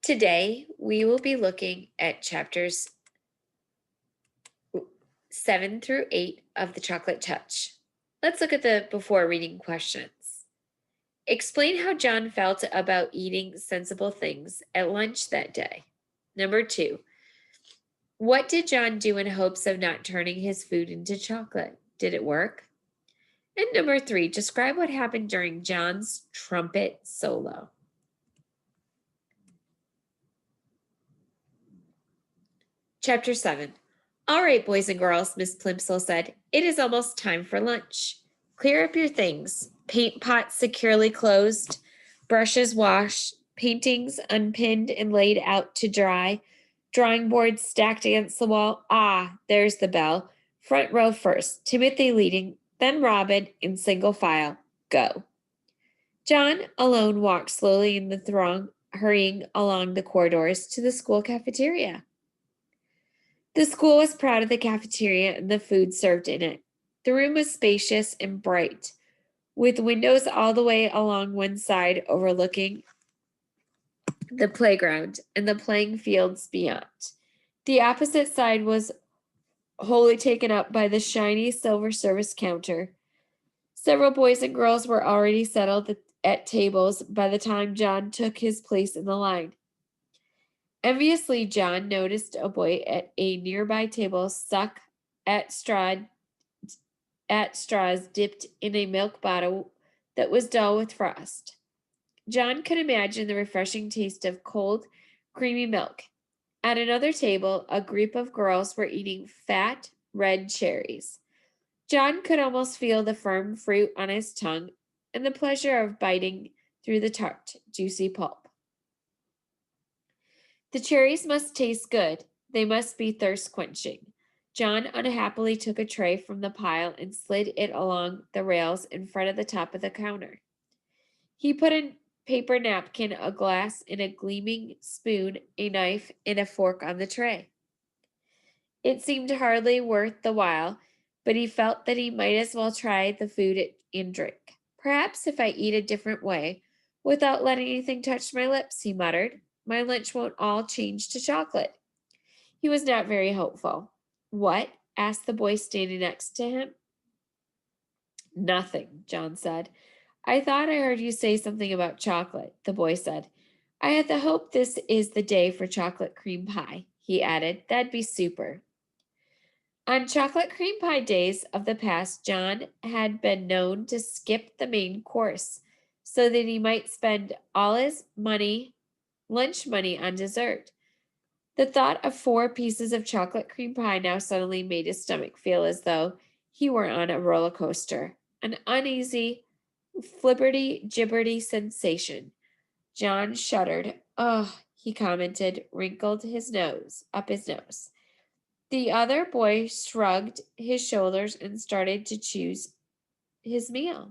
Today, we will be looking at chapters 7 through 8 of The Chocolate Touch. Let's look at the before reading questions. Explain how John felt about eating sensible things at lunch that day. Number 2, what did John do in hopes of not turning his food into chocolate? Did it work? And number 3, describe what happened during John's trumpet solo. Chapter 7. All right, boys and girls, Miss Plimsoll said, it is almost time for lunch. Clear up your things. Paint pots securely closed, brushes washed, paintings unpinned and laid out to dry, drawing boards stacked against the wall. Ah, there's the bell. Front row first, Timothy leading, then Robin in single file. Go. John alone walked slowly in the throng, hurrying along the corridors to the school cafeteria. The school was proud of the cafeteria and the food served in it. The room was spacious and bright, with windows all the way along one side overlooking the playground and the playing fields beyond. The opposite side was wholly taken up by the shiny silver service counter. Several boys and girls were already settled at tables by the time John took his place in the line. Enviously, John noticed a boy at a nearby table suck at straws dipped in a milk bottle that was dull with frost. John could imagine the refreshing taste of cold, creamy milk. At another table, a group of girls were eating fat, red cherries. John could almost feel the firm fruit on his tongue and the pleasure of biting through the tart, juicy pulp. The cherries must taste good. They must be thirst-quenching. John unhappily took a tray from the pile and slid it along the rails in front of the top of the counter. He put a paper napkin, a glass, and a gleaming spoon, a knife, and a fork on the tray. It seemed hardly worth the while, but he felt that he might as well try the food and drink. Perhaps if I eat a different way, without letting anything touch my lips, he muttered, my lunch won't all change to chocolate. He was not very hopeful. What? Asked the boy standing next to him. Nothing, John said. I thought I heard you say something about chocolate, the boy said. I had the hope this is the day for chocolate cream pie, he added. That'd be super. On chocolate cream pie days of the past, John had been known to skip the main course so that he might spend all his lunch money on dessert. The thought of 4 pieces of chocolate cream pie now suddenly made his stomach feel as though he were on a roller coaster, an uneasy, flibberty-gibberty sensation. John shuddered. Oh, he commented, wrinkled his nose, up his nose. The other boy shrugged his shoulders and started to choose his meal.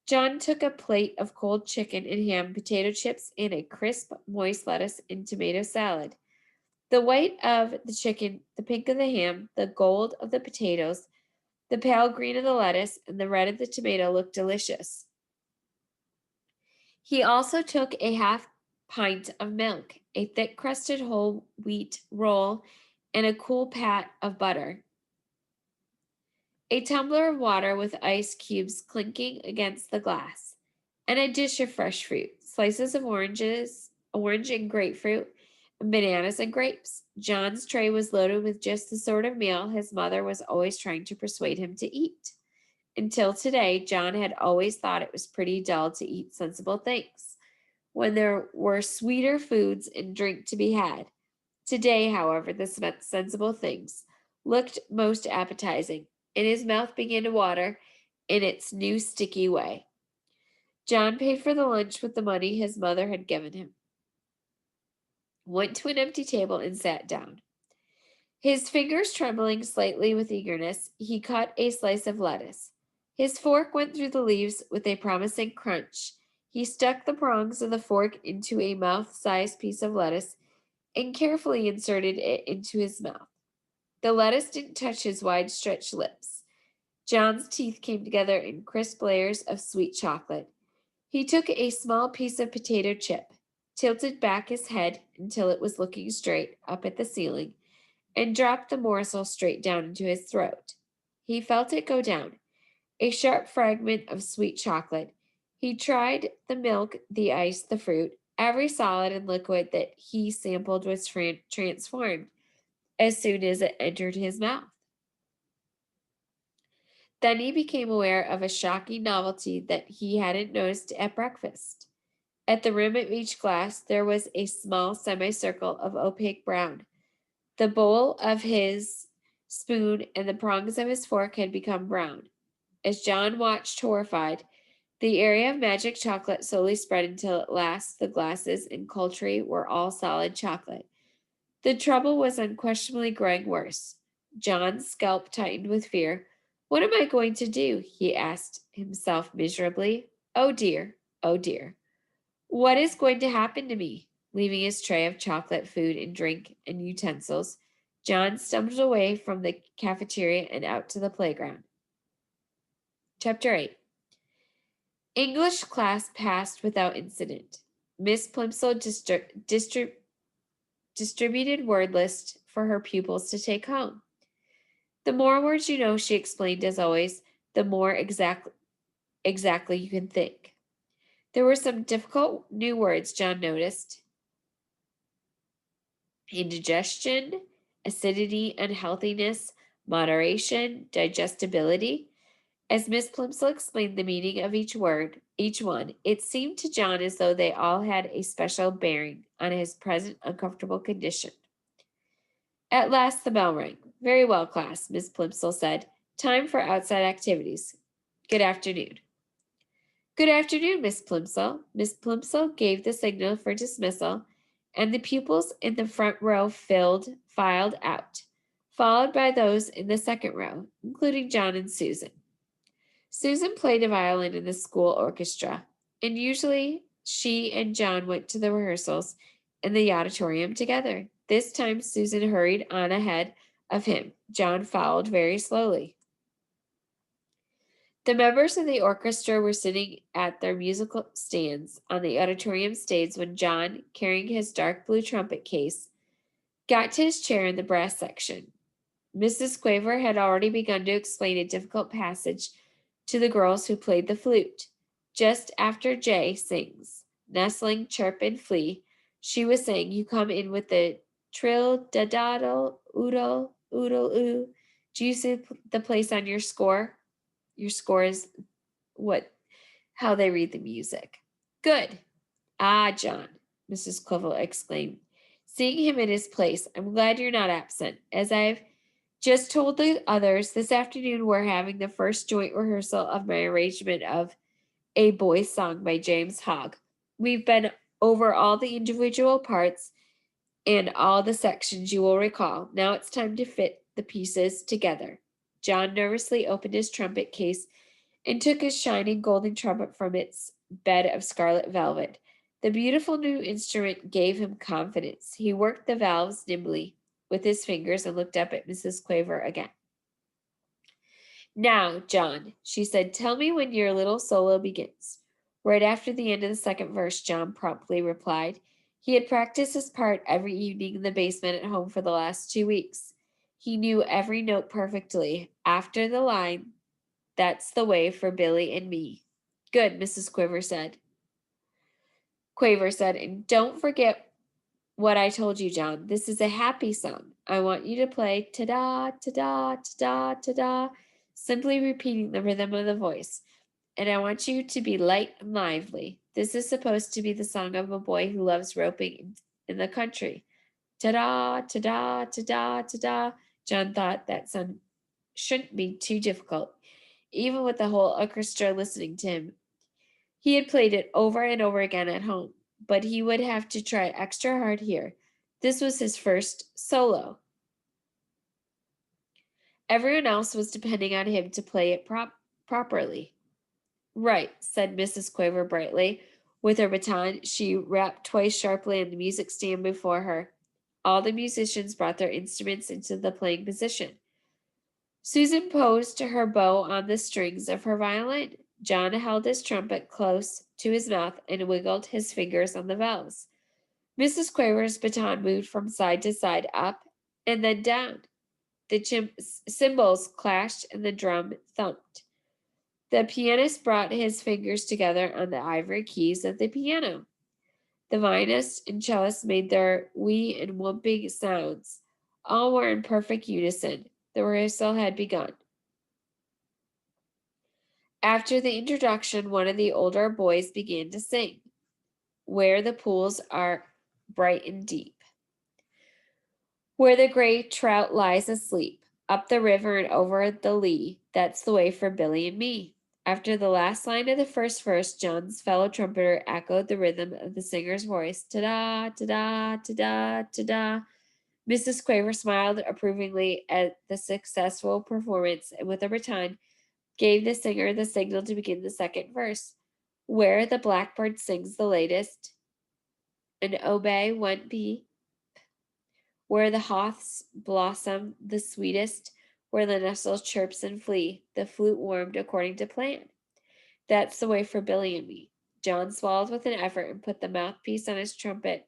John took a plate of cold chicken and ham, potato chips, and a crisp, moist lettuce and tomato salad. The white of the chicken, the pink of the ham, the gold of the potatoes, the pale green of the lettuce, and the red of the tomato looked delicious. He also took a half pint of milk, a thick-crusted whole wheat roll, and a cool pat of butter. A tumbler of water with ice cubes clinking against the glass, and a dish of fresh fruit, slices of orange and grapefruit, and bananas and grapes. John's tray was loaded with just the sort of meal his mother was always trying to persuade him to eat. Until today, John had always thought it was pretty dull to eat sensible things, when there were sweeter foods and drink to be had. Today, however, the sensible things looked most appetizing, and his mouth began to water in its new sticky way. John paid for the lunch with the money his mother had given him, went to an empty table, and sat down. His fingers trembling slightly with eagerness, he cut a slice of lettuce. His fork went through the leaves with a promising crunch. He stuck the prongs of the fork into a mouth-sized piece of lettuce and carefully inserted it into his mouth. The lettuce didn't touch his wide-stretched lips. John's teeth came together in crisp layers of sweet chocolate. He took a small piece of potato chip. tilted back his head until it was looking straight up at the ceiling, and dropped the morsel straight down into his throat. He felt it go down, a sharp fragment of sweet chocolate. He tried the milk, the ice, the fruit. Every solid and liquid that he sampled was transformed as soon as it entered his mouth. Then he became aware of a shocking novelty that he hadn't noticed at breakfast. At the rim of each glass, there was a small semicircle of opaque brown. The bowl of his spoon and the prongs of his fork had become brown. As John watched horrified, the area of magic chocolate slowly spread until at last the glasses and cauldron were all solid chocolate. The trouble was unquestionably growing worse. John's scalp tightened with fear. What am I going to do? He asked himself miserably. Oh dear, oh dear. What is going to happen to me? Leaving his tray of chocolate, food, and drink and utensils, John stumbled away from the cafeteria and out to the playground. Chapter 8. English class passed without incident. Miss Plimsoll distributed word list for her pupils to take home. The more words you know, she explained as always, the more exactly you can think. There were some difficult new words John noticed. Indigestion, acidity, unhealthiness, moderation, digestibility. As Miss Plimsoll explained the meaning of each one, it seemed to John as though they all had a special bearing on his present uncomfortable condition. At last the bell rang. Very well, class, Miss Plimsoll said. Time for outside activities. Good afternoon. Good afternoon, Miss Plimsoll. Miss Plimsoll gave the signal for dismissal, and the pupils in the front row filed out, followed by those in the second row, including John and Susan. Susan played a violin in the school orchestra, and usually she and John went to the rehearsals in the auditorium together. This time Susan hurried on ahead of him. John followed very slowly. The members of the orchestra were sitting at their musical stands on the auditorium stage when John, carrying his dark blue trumpet case, got to his chair in the brass section. Mrs. Quaver had already begun to explain a difficult passage to the girls who played the flute. Just after Jay sings, nestling, chirp, and flee, she was saying, you come in with the trill, da daddle, oodle, oodle, oo. Do you see the place on your score? Your score is how they read the music. Good. Ah, John, Mrs. Quaver exclaimed, seeing him in his place. I'm glad you're not absent. As I've just told the others, this afternoon we're having the first joint rehearsal of my arrangement of A Boy's Song by James Hogg. We've been over all the individual parts and all the sections you will recall. Now it's time to fit the pieces together. John nervously opened his trumpet case and took his shining golden trumpet from its bed of scarlet velvet. The beautiful new instrument gave him confidence. He worked the valves nimbly with his fingers and looked up at Mrs. Quaver again. Now, John, she said, tell me when your little solo begins. Right after the end of the second verse, John promptly replied. He had practiced his part every evening in the basement at home for the last 2 weeks. He knew every note perfectly. After the line, that's the way for Billy and me. Good, Mrs. Quaver said, and don't forget what I told you, John. This is a happy song. I want you to play ta-da, ta-da, ta-da, ta-da, simply repeating the rhythm of the voice. And I want you to be light and lively. This is supposed to be the song of a boy who loves roping in the country. Ta-da, ta-da, ta-da, ta-da. John thought that song shouldn't be too difficult, even with the whole orchestra listening to him. He had played it over and over again at home, but he would have to try extra hard here. This was his first solo. Everyone else was depending on him to play it properly. Right, said Mrs. Quaver brightly. With her baton, she rapped twice sharply on the music stand before her. All the musicians brought their instruments into the playing position. Susan posed her bow on the strings of her violin. John held his trumpet close to his mouth and wiggled his fingers on the valves. Mrs. Quaver's baton moved from side to side, up and then down. The cymbals clashed and the drum thumped. The pianist brought his fingers together on the ivory keys of the piano. The violinist and cellist made their wee and whooping sounds. All were in perfect unison. The rehearsal had begun. After the introduction, one of the older boys began to sing, "Where the pools are bright and deep, where the gray trout lies asleep, up the river and over the lea, that's the way for Billy and me." After the last line of the first verse, John's fellow trumpeter echoed the rhythm of the singer's voice. Ta-da, ta-da, ta-da, ta-da. Mrs. Quaver smiled approvingly at the successful performance and with a baton gave the singer the signal to begin the second verse. "Where the blackbird sings the latest, and obey won't be, where the hawths blossom the sweetest, where the nestle chirps and flee, the flute warmed according to plan. That's the way for Billy and me." John swallowed with an effort and put the mouthpiece on his trumpet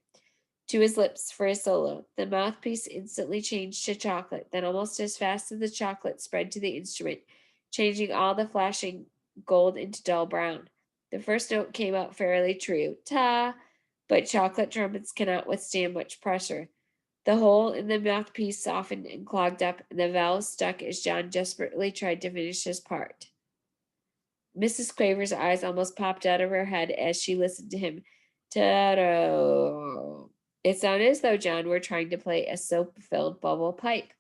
to his lips for his solo. The mouthpiece instantly changed to chocolate, then almost as fast as the chocolate spread to the instrument, changing all the flashing gold into dull brown. The first note came out fairly true, ta, but chocolate trumpets cannot withstand much pressure. The hole in the mouthpiece softened and clogged up, and the valve stuck as John desperately tried to finish his part. Mrs. Quaver's eyes almost popped out of her head as she listened to him. Ta-do. It sounded as though John were trying to play a soap-filled bubble pipe.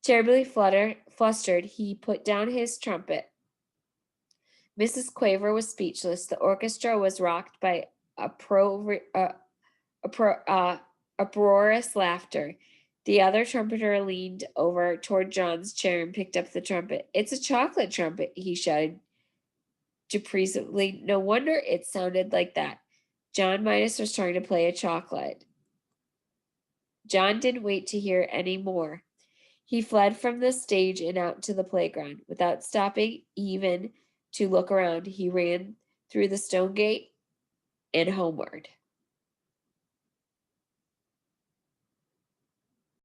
Terribly flustered, he put down his trumpet. Mrs. Quaver was speechless. The orchestra was rocked by uproarious laughter. The other trumpeter leaned over toward John's chair and picked up the trumpet. "It's a chocolate trumpet," he shouted derisively. "No wonder it sounded like that." John Midas was trying to play a chocolate. John didn't wait to hear any more. He fled from the stage and out to the playground. Without stopping even to look around, he ran through the stone gate and homeward.